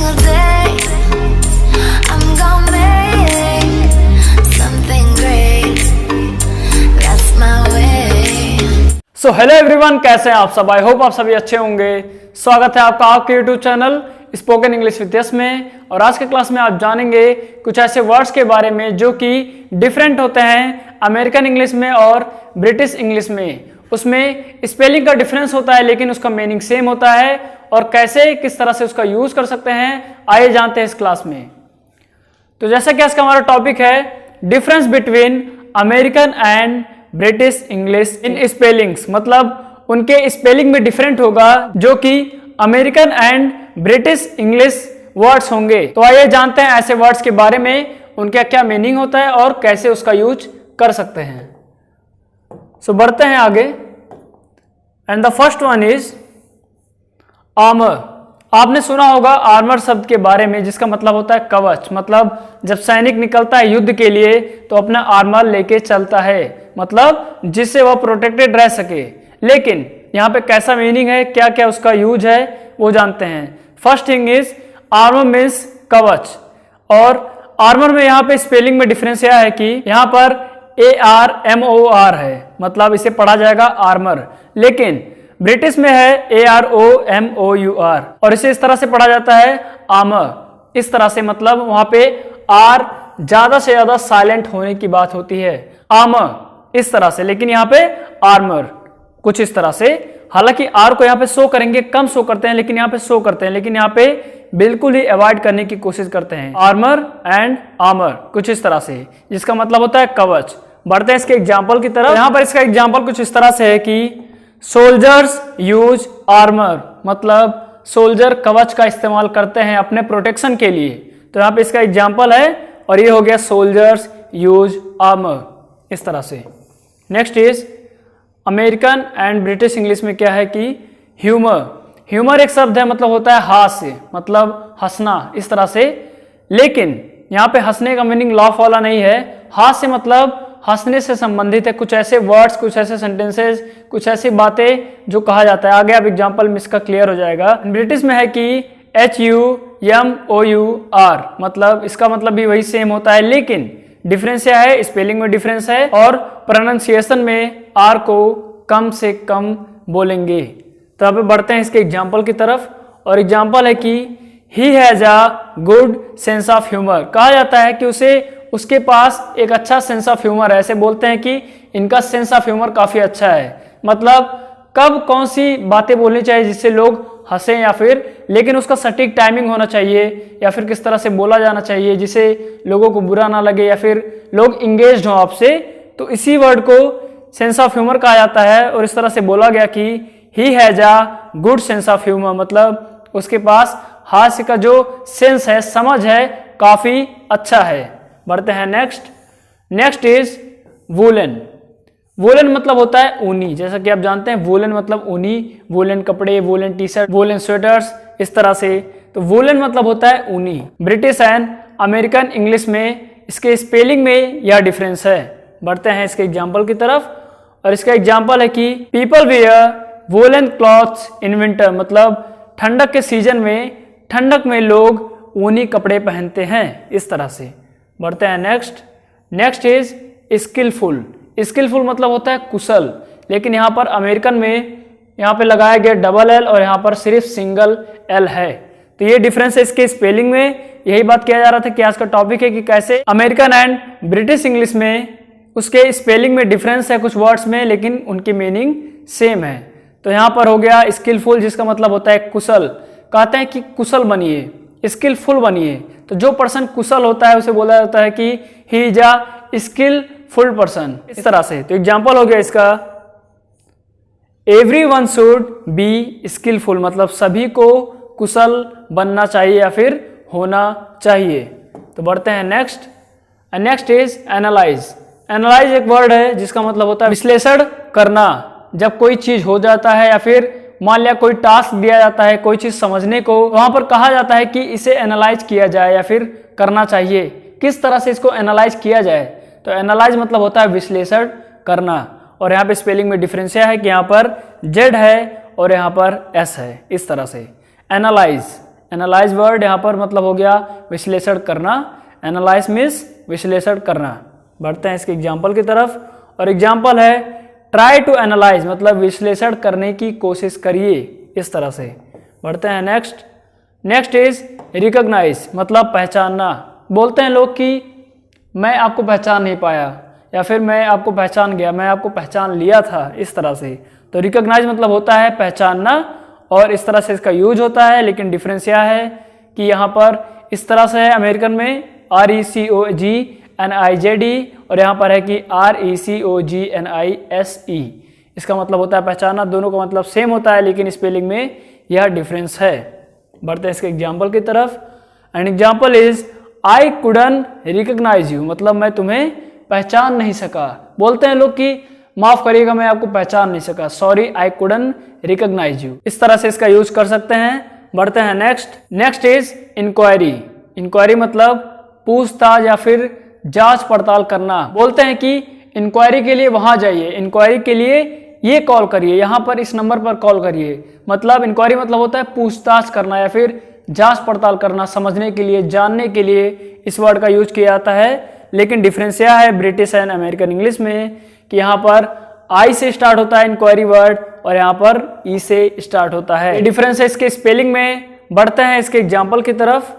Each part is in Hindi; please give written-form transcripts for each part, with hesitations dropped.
single day. I'm gonna make something great. That's my way. So hello everyone, कैसे हैं आप सब? आई होप आप सभी अच्छे होंगे। स्वागत है आपका आपके YouTube channel spoken English with yes में। और आज के क्लास में आप जानेंगे कुछ ऐसे वर्ड्स के बारे में जो कि डिफरेंट होते हैं अमेरिकन इंग्लिश में और ब्रिटिश इंग्लिश में। उसमें स्पेलिंग का डिफरेंस होता है लेकिन उसका मीनिंग सेम होता है, और कैसे किस तरह से उसका यूज कर सकते हैं आइए जानते हैं इस क्लास में। तो जैसा कि आज का हमारा टॉपिक है difference between American and British English in spellings, मतलब उनके स्पेलिंग में डिफरेंट होगा जो कि American and British English words होंगे। तो आइए जानते हैं ऐसे वर्ड्स के बारे में, उनका क्या मीनिंग होता है और कैसे उसका यूज कर सकते हैं। सो बढ़ते हैं आगे। And the first one is armour. आपने सुना होगा आर्मर शब्द के बारे में, जिसका मतलब होता है कवच। मतलब जब सैनिक निकलता है युद्ध के लिए तो अपना आर्मर लेके चलता है, मतलब जिससे वह प्रोटेक्टेड रह सके। लेकिन यहाँ पे कैसा मीनिंग है, क्या क्या उसका यूज है, वो जानते हैं। First thing is armour means कवच। और आर्मर में यहाँ पे स्पेलिंग में डिफरेंस यह है कि यहाँ पर ARMOR है, मतलब इसे पढ़ा जाएगा आर्मर। लेकिन ब्रिटिश में है AROMOUR और इसे इस तरह से पढ़ा जाता है आर्मर। इस तरह से, मतलब वहां पे आर ज्यादा से ज्यादा साइलेंट होने की बात होती है, आर्मर इस तरह से। लेकिन यहाँ पे आर्मर कुछ इस तरह से, हालांकि आर को यहाँ पे शो करेंगे, कम शो करते हैं लेकिन यहाँ पे शो करते हैं, लेकिन यहाँ पे बिल्कुल ही अवॉइड करने की कोशिश करते हैं। आर्मर एंड आर्मर कुछ इस तरह से, जिसका मतलब होता है कवच। बढ़ते हैं इसके एग्जाम्पल की तरफ। यहाँ पर इसका एग्जाम्पल कुछ इस तरह से है कि सोल्जर्स यूज आर्मर, मतलब सोल्जर कवच का इस्तेमाल करते हैं अपने प्रोटेक्शन के लिए। तो यहाँ पे इसका एग्जाम्पल है, और ये हो गया सोल्जर्स यूज आर्मर, इस तरह से। Next is American and British English में क्या है कि ह्यूमर। ह्यूमर एक शब्द है, मतलब होता है हास्य, मतलब हंसना इस तरह से। लेकिन यहाँ पे हंसने का मीनिंग लाफ वाला नहीं है। हास्य मतलब हंसने से संबंधित है, कुछ ऐसे वर्ड्स, कुछ ऐसे सेंटेंसेस, कुछ ऐसी बातें जो कहा जाता है। आगे आप एग्जाम्पल में इसका क्लियर हो जाएगा। ब्रिटिश में है कि HUMOUR, मतलब इसका मतलब भी वही सेम होता है, लेकिन डिफरेंस क्या है, स्पेलिंग में डिफरेंस है और प्रोनाउंसिएशन में आर को कम से कम बोलेंगे। तो अब बढ़ते हैं इसके एग्जाम्पल की तरफ। और एग्जाम्पल है कि he has a good sense of humour. कहा जाता है कि उसके पास एक अच्छा सेंस ऑफ ह्यूमर है। ऐसे बोलते हैं कि इनका सेंस ऑफ ह्यूमर काफी अच्छा है, मतलब कब कौन सी बातें बोलनी चाहिए जिससे लोग हंसे, या फिर लेकिन उसका सटीक टाइमिंग होना चाहिए, या फिर किस तरह से बोला जाना चाहिए जिससे लोगों को बुरा ना लगे या फिर लोग इंगेज हो आपसे। तो इसी वर्ड को सेंस ऑफ ह्यूमर कहा जाता है। और इस तरह से बोला गया कि he has a good sense of humour, मतलब उसके पास हास्य का जो सेंस है, समझ है, काफी अच्छा है। बढ़ते हैं नेक्स्ट इज वूलन। वूलन मतलब होता है ऊनी, जैसा कि आप जानते हैं वूलन मतलब ऊनी, वूलन कपड़े, woollen T shirt, woollen sweaters, इस तरह से। तो वूलन मतलब होता है ऊनी। ब्रिटिश एंड अमेरिकन इंग्लिश में इसके स्पेलिंग में यह डिफरेंस है। बढ़ते हैं इसके एग्जाम्पल की तरफ। और इसका एग्जाम्पल है कि people wear woollen clothes in winter, मतलब ठंडक के सीजन में, ठंडक में लोग ऊनी कपड़े पहनते हैं, इस तरह से। बढ़ते हैं नेक्स्ट इज स्किलफुल। स्किलफुल मतलब होता है कुशल, लेकिन यहाँ पर अमेरिकन में यहाँ पे लगाया गया डबल एल और यहाँ पर सिर्फ सिंगल एल है। तो ये डिफरेंस है इसके स्पेलिंग में। यही बात किया जा रहा था कि आज का टॉपिक है कि कैसे अमेरिकन एंड ब्रिटिश इंग्लिश में उसके स्पेलिंग में डिफरेंस है कुछ वर्ड्स में, लेकिन उनकी मीनिंग सेम है। तो यहाँ पर हो गया स्किलफुल, जिसका मतलब होता है कुशल। कहते हैं कि कुशल बनिए, स्किलफुल बनिए। तो जो पर्सन कुशल होता है उसे बोला जाता है कि he is a skilful person, इस तरह से। तो एग्जाम्पल हो गया इसका एवरीवन शुड बी स्किलफुल, मतलब सभी को कुशल बनना चाहिए या फिर होना चाहिए। तो बढ़ते हैं नेक्स्ट इज एनालाइज। एनालाइज एक वर्ड है जिसका मतलब होता है विश्लेषण करना। जब कोई चीज हो जाता है या फिर मान लिया कोई टास्क दिया जाता है कोई चीज समझने को, वहां पर कहा जाता है कि इसे एनालाइज किया जाए या फिर करना चाहिए, किस तरह से इसको एनालाइज किया जाए। तो एनालाइज मतलब होता है विश्लेषण करना। और यहाँ पे स्पेलिंग में डिफरेंस है कि यहाँ पर जेड है और यहाँ पर एस है, इस तरह से। एनालाइज एनालाइज वर्ड यहाँ पर मतलब हो गया विश्लेषण करना, एनालाइज मीन्स विश्लेषण करना। बढ़ते हैं इसके एग्जाम्पल की तरफ, और एग्जाम्पल है ट्राई टू एनालाइज मतलब विश्लेषण करने की कोशिश करिए, इस तरह से। बढ़ते हैं नेक्स्ट इज रिकॉग्नाइज मतलब पहचानना। बोलते हैं लोग कि मैं आपको पहचान नहीं पाया, या फिर मैं आपको पहचान गया, मैं आपको पहचान लिया था, इस तरह से। तो रिकॉग्नाइज मतलब होता है पहचानना, और इस तरह से इसका यूज होता है, लेकिन डिफरेंस यह है कि यहाँ पर इस तरह से है अमेरिकन में RECOGNIZD, और यहाँ पर है कि RECOGNISE। इसका मतलब होता है पहचानना, दोनों का मतलब सेम होता है, लेकिन स्पेलिंग में यह डिफरेंस है। बढ़ते हैं इसके एग्जाम्पल की तरफ, and example is I couldn't recognise you मतलब मैं तुम्हें पहचान नहीं सका। बोलते हैं लोग कि माफ करिएगा मैं आपको पहचान नहीं सका, sorry I couldn't recognise you, इस तरह से इसका यूज कर सकते हैं। बढ़ते हैं नेक्स्ट इज इंक्वायरी। इंक्वायरी मतलब पूछताछ या फिर जांच पड़ताल करना। बोलते हैं कि इंक्वायरी के लिए वहां जाइए, इंक्वायरी के लिए ये कॉल करिए, यहाँ पर इस नंबर पर कॉल करिए। मतलब इंक्वायरी मतलब होता है पूछताछ करना या फिर जांच पड़ताल करना, समझने के लिए, जानने के लिए इस वर्ड का यूज किया जाता है। लेकिन डिफरेंस यह है ब्रिटिश एंड अमेरिकन इंग्लिश में कि यहाँ पर आई से स्टार्ट होता है इंक्वायरी वर्ड, और यहाँ पर ई से स्टार्ट होता है। डिफरेंस है इसके स्पेलिंग में। बढ़ते हैं इसके एग्जाम्पल की तरफ,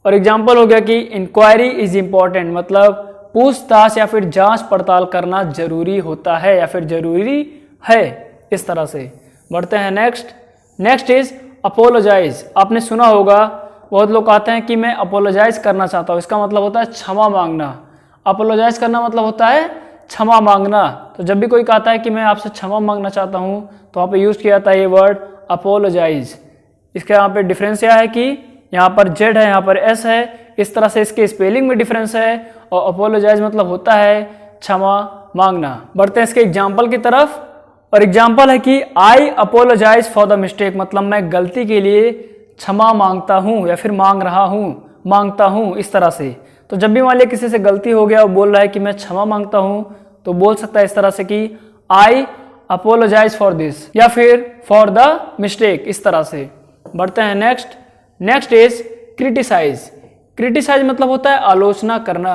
और एग्जाम्पल हो गया कि इंक्वायरी इज इंपॉर्टेंट मतलब पूछताछ या फिर जांच पड़ताल करना जरूरी होता है या फिर जरूरी है, इस तरह से। बढ़ते हैं नेक्स्ट इज अपोलोजाइज। आपने सुना होगा बहुत लोग कहते हैं कि मैं अपोलोजाइज करना चाहता हूँ, इसका मतलब होता है क्षमा मांगना। अपोलोजाइज करना मतलब होता है क्षमा मांगना। तो जब भी कोई कहता है कि मैं आपसे क्षमा मांगना चाहता हूँ, तो वहाँ पे यूज किया जाता है ये वर्ड अपोलोजाइज। इसके यहाँ पे डिफरेंस यह है कि यहाँ पर जेड है, यहाँ पर एस है, इस तरह से इसके स्पेलिंग में डिफरेंस है, और अपोलोजाइज मतलब होता है क्षमा मांगना। बढ़ते हैं इसके एग्जाम्पल की तरफ, और एग्जाम्पल है कि आई अपोलोजाइज फॉर द मिस्टेक मतलब मैं गलती के लिए क्षमा मांगता हूँ या फिर मांग रहा हूँ, मांगता हूँ, इस तरह से। तो जब भी मान लिया किसी से गलती हो गया और बोल रहा है कि मैं क्षमा मांगता हूँ, तो बोल सकता है इस तरह से कि आई अपोलोजाइज फॉर दिस या फिर फॉर द मिस्टेक, इस तरह से। बढ़ते हैं नेक्स्ट इज क्रिटिसाइज। क्रिटिसाइज मतलब होता है आलोचना करना,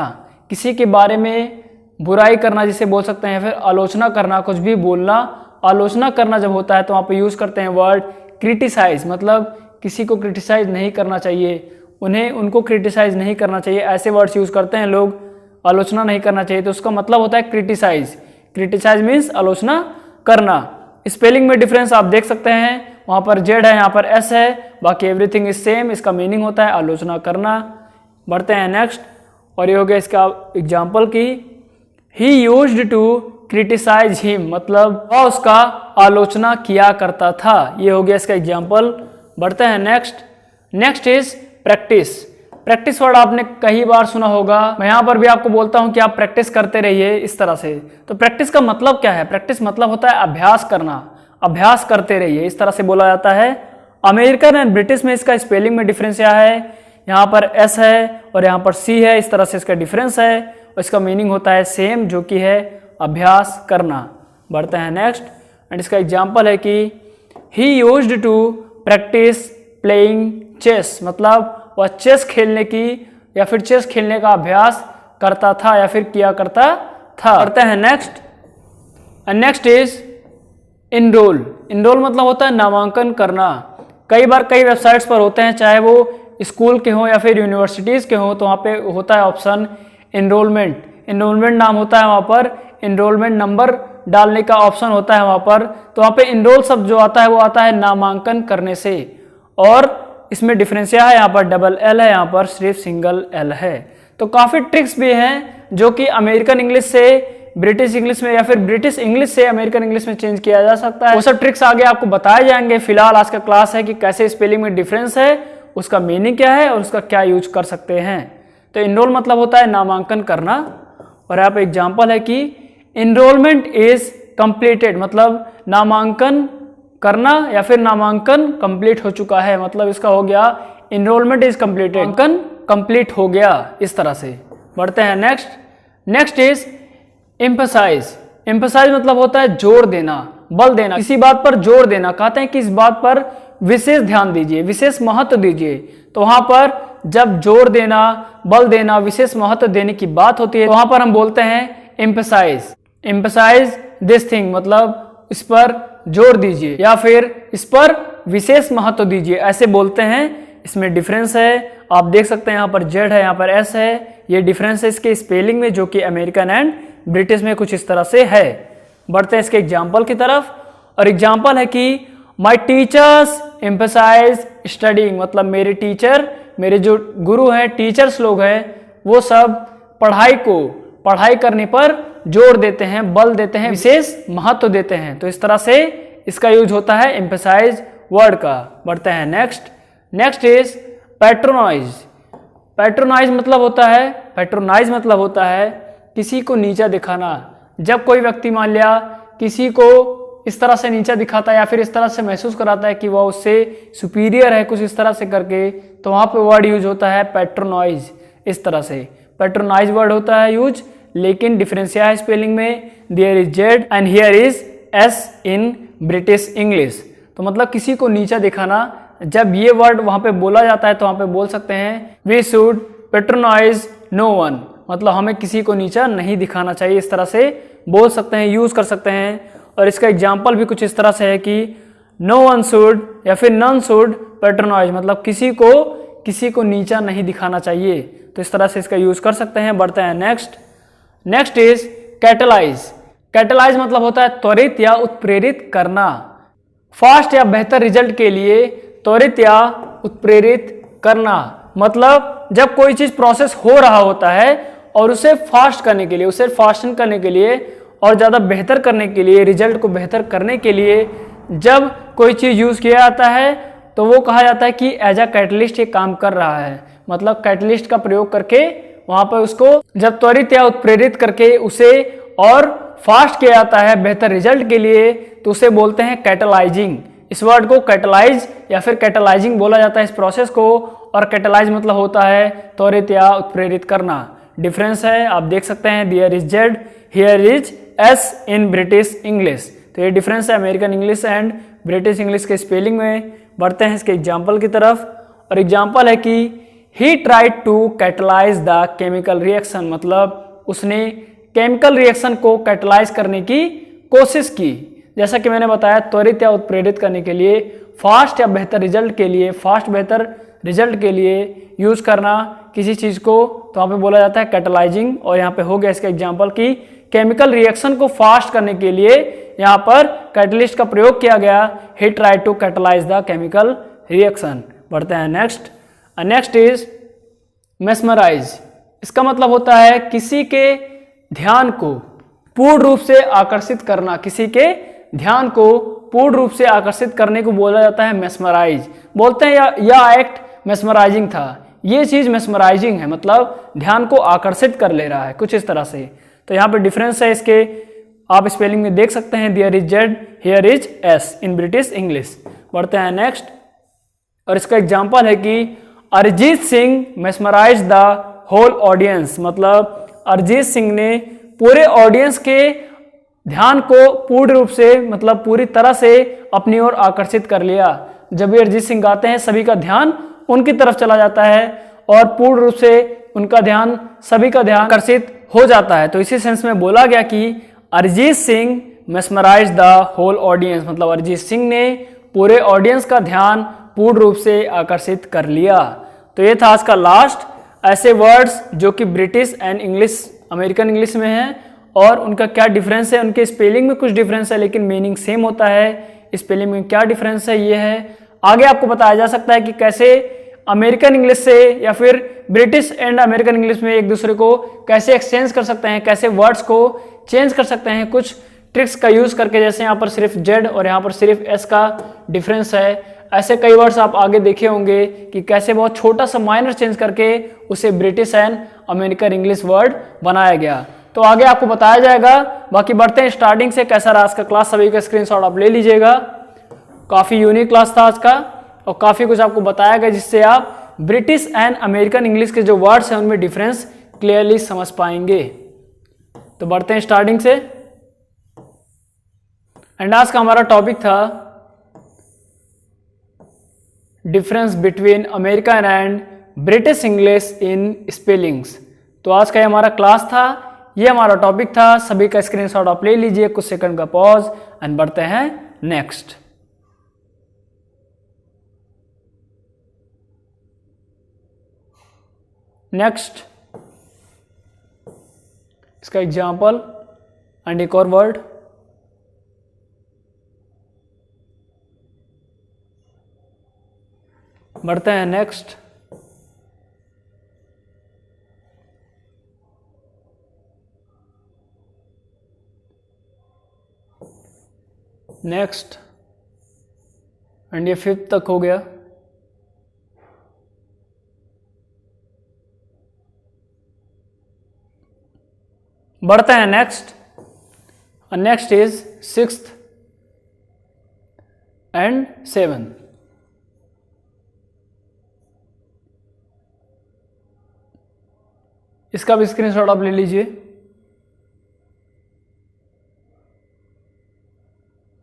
किसी के बारे में बुराई करना जिसे बोल सकते हैं, या फिर आलोचना करना, कुछ भी बोलना, आलोचना करना जब होता है तो वहाँ पे यूज करते हैं वर्ड क्रिटिसाइज। मतलब किसी को क्रिटिसाइज नहीं करना चाहिए, उनको क्रिटिसाइज नहीं करना चाहिए, ऐसे वर्ड्स यूज करते हैं लोग। आलोचना नहीं करना चाहिए तो उसका मतलब होता है क्रिटिसाइज। क्रिटिसाइज मीन्स आलोचना करना। स्पेलिंग में डिफरेंस आप देख सकते हैं, वहाँ पर जेड है, यहाँ पर एस है, बाकी एवरीथिंग इज सेम। इसका मीनिंग होता है आलोचना करना। बढ़ते हैं नेक्स्ट, और ये हो गया इसका एग्जाम्पल की he used to criticise him मतलब वह उसका आलोचना किया करता था। ये हो गया इसका एग्जाम्पल। बढ़ते हैं next is practice. Practice word आपने कई बार सुना होगा, मैं यहाँ पर भी आपको बोलता हूँ कि आप प्रैक्टिस करते रहिए, इस तरह से। तो प्रैक्टिस का मतलब क्या है? प्रैक्टिस मतलब होता है अभ्यास करना, अभ्यास करते रहिए, इस तरह से बोला जाता है। अमेरिकन एंड ब्रिटिश में इसका स्पेलिंग में डिफरेंस क्या है, यहाँ पर एस है और यहाँ पर सी है, इस तरह से इसका डिफरेंस है, और इसका मीनिंग होता है सेम, जो कि है अभ्यास करना। बढ़ते हैं नेक्स्ट, एंड इसका एग्जाम्पल है कि he used to practise playing chess मतलब वह चेस खेलने की या फिर चेस खेलने का अभ्यास करता था या फिर किया करता था। करते हैं नेक्स्ट इज इनरोल। इनरोल मतलब होता है नामांकन करना। कई बार कई वेबसाइट्स पर होते हैं, चाहे वो स्कूल के हों या फिर यूनिवर्सिटीज़ के हों, तो वहाँ पे होता है ऑप्शन इनरोलमेंट। इनरोलमेंट नाम होता है वहाँ पर, इनरोलमेंट नंबर डालने का ऑप्शन होता है वहाँ पर। तो वहाँ पे इनरोल शब्द जो आता है वो आता है नामांकन करने से, और इसमें डिफरेंस यह है, यहाँ पर डबल एल है, यहाँ पर सिर्फ सिंगल एल है। तो काफ़ी ट्रिक्स भी हैं जो कि अमेरिकन इंग्लिश से ब्रिटिश इंग्लिश में या फिर ब्रिटिश इंग्लिश से अमेरिकन इंग्लिश में चेंज किया जा सकता है। वो सब ट्रिक्स आगे आपको बताए जाएंगे। फिलहाल आज का क्लास है कि कैसे स्पेलिंग में डिफरेंस है, उसका मीनिंग क्या है और उसका क्या यूज कर सकते हैं। तो इनरोल मतलब होता है नामांकन करना, और यहाँ पे एग्जाम्पल है कि इनरोलमेंट इज कंप्लीटेड मतलब नामांकन करना या फिर नामांकन कंप्लीट हो चुका है, मतलब इसका हो गया इनरोलमेंट इज कंप्लीटेड, नामांकन कंप्लीट हो गया, इस तरह से। बढ़ते हैं नेक्स्ट इज एम्फसाइज। एम्फसाइज मतलब होता है जोर देना, बल देना, किसी बात पर जोर देना। कहते हैं कि इस बात पर विशेष ध्यान दीजिए, विशेष महत्व दीजिए। तो वहां पर जब जोर देना, बल देना, विशेष महत्व देने की बात होती है तो वहां पर हम बोलते हैं एम्फसाइज। एम्फसाइज दिस थिंग मतलब इस पर जोर दीजिए या फिर इस पर विशेष महत्व दीजिए, ऐसे बोलते हैं। इसमें डिफरेंस है, आप देख सकते हैं यहाँ पर जेड है, यहाँ पर एस है। ये डिफरेंस है इसके स्पेलिंग में, जो कि अमेरिकन एंड ब्रिटिश में कुछ इस तरह से है। बढ़ते हैं इसके एग्जाम्पल की तरफ। और एग्जाम्पल है कि माई टीचर्स एम्फसाइज स्टडीइंग, मतलब मेरे टीचर, मेरे जो गुरु हैं, टीचर्स लोग हैं, वो सब पढ़ाई करने पर जोर देते हैं, बल देते हैं, विशेष महत्व देते हैं। तो इस तरह से इसका यूज होता है एम्फसाइज वर्ड का। बढ़ते हैं नेक्स्ट इज पैट्रोनाइज। पैट्रोनाइज मतलब होता है किसी को नीचा दिखाना। जब कोई व्यक्ति मान लिया किसी को इस तरह से नीचा दिखाता है या फिर इस तरह से महसूस कराता है कि वह उससे सुपीरियर है, कुछ इस तरह से करके, तो वहां पे वर्ड यूज होता है पैट्रोनाइज। इस तरह से पैट्रोनाइज वर्ड होता है यूज, लेकिन डिफरेंशिया है स्पेलिंग में, there is Z and here is S in British English. तो मतलब किसी को नीचा दिखाना, जब ये वर्ड वहां पे बोला जाता है तो वहां पे बोल सकते हैं we should patronise no one, मतलब हमें किसी को नीचा नहीं दिखाना चाहिए, इस तरह से बोल सकते हैं, यूज कर सकते हैं। और इसका एग्जाम्पल भी कुछ इस तरह से है कि नो वन शुड या फिर नन शुड पेट्रोनाइज, मतलब किसी को नीचा नहीं दिखाना चाहिए। तो इस तरह से इसका यूज कर सकते हैं। बढ़ते हैं नेक्स्ट इज कैटलाइज। कैटलाइज मतलब होता है त्वरित या उत्प्रेरित करना। फास्ट या बेहतर रिजल्ट के लिए त्वरित या उत्प्रेरित करना, मतलब जब कोई चीज प्रोसेस हो रहा होता है और उसे फास्ट करने के लिए, उसे फास्टन करने के लिए और ज़्यादा बेहतर करने के लिए, रिजल्ट को बेहतर करने के लिए जब कोई चीज़ यूज़ किया जाता है तो वो कहा जाता है कि एज अ कैटलिस्ट ये काम कर रहा है। मतलब कैटलिस्ट का प्रयोग करके वहाँ पर उसको जब त्वरित या उत्प्रेरित करके उसे और फास्ट किया जाता है बेहतर रिजल्ट के लिए, तो उसे बोलते हैं कैटलाइजिंग। इस वर्ड को कैटलाइज या फिर कैटलाइजिंग बोला जाता है इस प्रोसेस को। और कैटलाइज मतलब होता है त्वरित या उत्प्रेरित करना। डिफरेंस है, आप देख सकते हैं, there is Z, here is S in British English. तो ये डिफरेंस है American English and British English के स्पेलिंग में। बढ़ते हैं इसके एग्जाम्पल की तरफ। और एग्जाम्पल है कि he tried to catalyse the chemical reaction, मतलब उसने केमिकल रिएक्शन को कैटलाइज करने की कोशिश की। जैसा कि मैंने बताया, त्वरित या उत्प्रेरित करने के लिए, फास्ट या बेहतर रिजल्ट के लिए, फास्ट बेहतर रिजल्ट के लिए यूज करना किसी चीज को, तो वहाँ पे बोला जाता है कैटलाइजिंग। और यहाँ पे हो गया इसका एग्जाम्पल कि केमिकल रिएक्शन को फास्ट करने के लिए यहाँ पर कैटलिस्ट का प्रयोग किया गया। He try to catalyse the chemical reaction. बढ़ते हैं नेक्स्ट इज मेस्मराइज। इसका मतलब होता है किसी के ध्यान को पूर्ण रूप से आकर्षित करना। किसी के ध्यान को पूर्ण रूप से आकर्षित करने को बोला जाता है मेस्मराइज। बोलते हैं यह एक्ट मेस्मराइजिंग था, ये चीज मेस्मराइजिंग है, मतलब ध्यान को आकर्षित कर ले रहा है, कुछ इस तरह से। तो यहाँ पे डिफरेंस है इसके, आप स्पेलिंग में देख सकते हैं, there is Z, here is S in British English. बढ़ते हैं नेक्स्ट। और इसका एग्जाम्पल है कि Arijit Singh mesmerise the whole audience, मतलब अरिजीत सिंह ने पूरे ऑडियंस के ध्यान को पूर्ण रूप से, मतलब पूरी तरह से अपनी ओर आकर्षित कर लिया। जब भी अरिजीत सिंह गाते हैं सभी का ध्यान उनकी तरफ चला जाता है और पूर्ण रूप से उनका ध्यान, सभी का ध्यान आकर्षित हो जाता है। तो इसी सेंस में बोला गया कि Arijit Singh mesmerise the whole audience, मतलब अरिजीत सिंह ने पूरे ऑडियंस का ध्यान पूर्ण रूप से आकर्षित कर लिया। तो ये था आज का लास्ट ऐसे वर्ड्स जो कि British and English, American English में हैं और उनका क्या डिफरेंस है। उनके स्पेलिंग में कुछ डिफरेंस है लेकिन मीनिंग सेम होता है। स्पेलिंग में क्या डिफरेंस है ये है। आगे आपको बताया जा सकता है कि कैसे अमेरिकन इंग्लिश से या फिर ब्रिटिश एंड अमेरिकन इंग्लिश में एक दूसरे को कैसे एक्सचेंज कर सकते हैं, कैसे वर्ड्स को चेंज कर सकते हैं कुछ ट्रिक्स का यूज करके। जैसे यहाँ पर सिर्फ जेड और यहाँ पर सिर्फ एस का डिफरेंस है। ऐसे कई वर्ड्स आप आगे देखे होंगे कि कैसे बहुत छोटा सा माइनर चेंज करके उसे British and American English word बनाया गया। तो आगे आपको बताया जाएगा। बाकी बढ़ते हैं स्टार्टिंग से, कैसा रहा आज का क्लास, सभी का स्क्रीनशॉट आप ले लीजिएगा। काफी यूनिक क्लास था आज का और काफी कुछ आपको बताया गया जिससे आप ब्रिटिश एंड अमेरिकन इंग्लिश के जो वर्ड्स हैं उनमें डिफरेंस क्लियरली समझ पाएंगे। तो बढ़ते हैं स्टार्टिंग से। एंड आज का हमारा टॉपिक था difference between American and British English in spellings. तो आज का ये हमारा क्लास था, ये हमारा टॉपिक था। सभी का स्क्रीनशॉट आप ले लीजिए, कुछ सेकंड का पॉज एंड बढ़ते हैं नेक्स्ट। नेक्स्ट इसका एग्जाम्पल एंड एक और वर्ड। बढ़ते हैं नेक्स्ट। नेक्स्ट एंड ये 5th तक हो गया। बढ़ते हैं next. Next is 6th and 7th। इसका भी स्क्रीनशॉट आप ले लीजिए।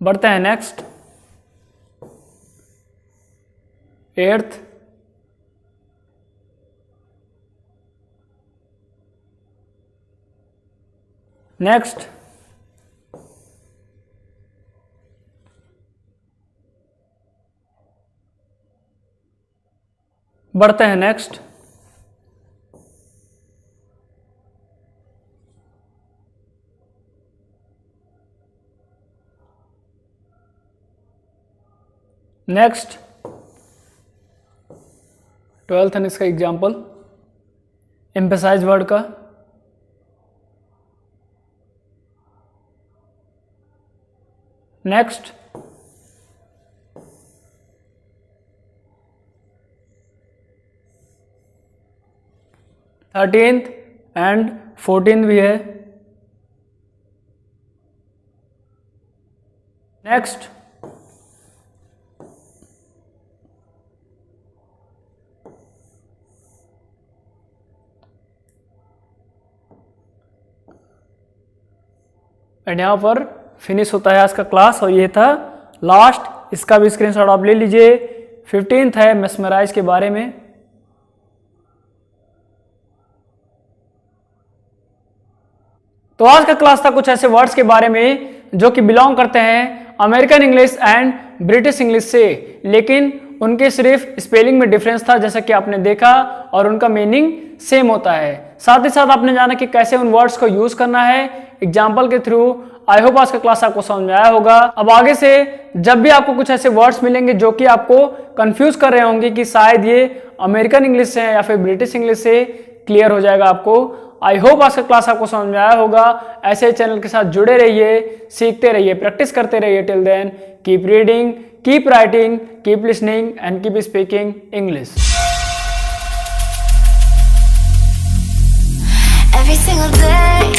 बढ़ते हैं नेक्स्ट। 8th next. बढ़ते हैं नेक्स्ट। नेक्स्ट 12th एंड इसका एग्जाम्पल एम्फेसाइज वर्ड का। नेक्स्ट 13th एंड 14th भी है। नेक्स्ट एंड यहाँ पर फिनिश होता है आज का क्लास। और ये था लास्ट, इसका भी स्क्रीनशॉट आप ले लीजिए। 15th है मेस्मराइज के बारे में। तो आज का क्लास था कुछ ऐसे वर्ड्स के बारे में जो कि बिलोंग करते हैं American English and British English से, लेकिन उनके सिर्फ स्पेलिंग में डिफरेंस था जैसा कि आपने देखा, और उनका मीनिंग सेम होता है। साथ ही साथ आपने जाना कि कैसे उन वर्ड्स को यूज करना है एग्जाम्पल के थ्रू। आई होप आज का क्लास आपको समझ में आया होगा। अब आगे से जब भी आपको कुछ ऐसे वर्ड्स मिलेंगे जो कि आपको कंफ्यूज कर रहे होंगे कि शायद ये अमेरिकन इंग्लिश से है या फिर ब्रिटिश इंग्लिश से, क्लियर हो जाएगा आपको। आई होप आज का क्लास आपको समझ में आया होगा। ऐसे चैनल के साथ जुड़े रहिए, सीखते रहिए, प्रैक्टिस करते रहिए। Till then keep reading, keep writing, keep listening and keep speaking English. Every single day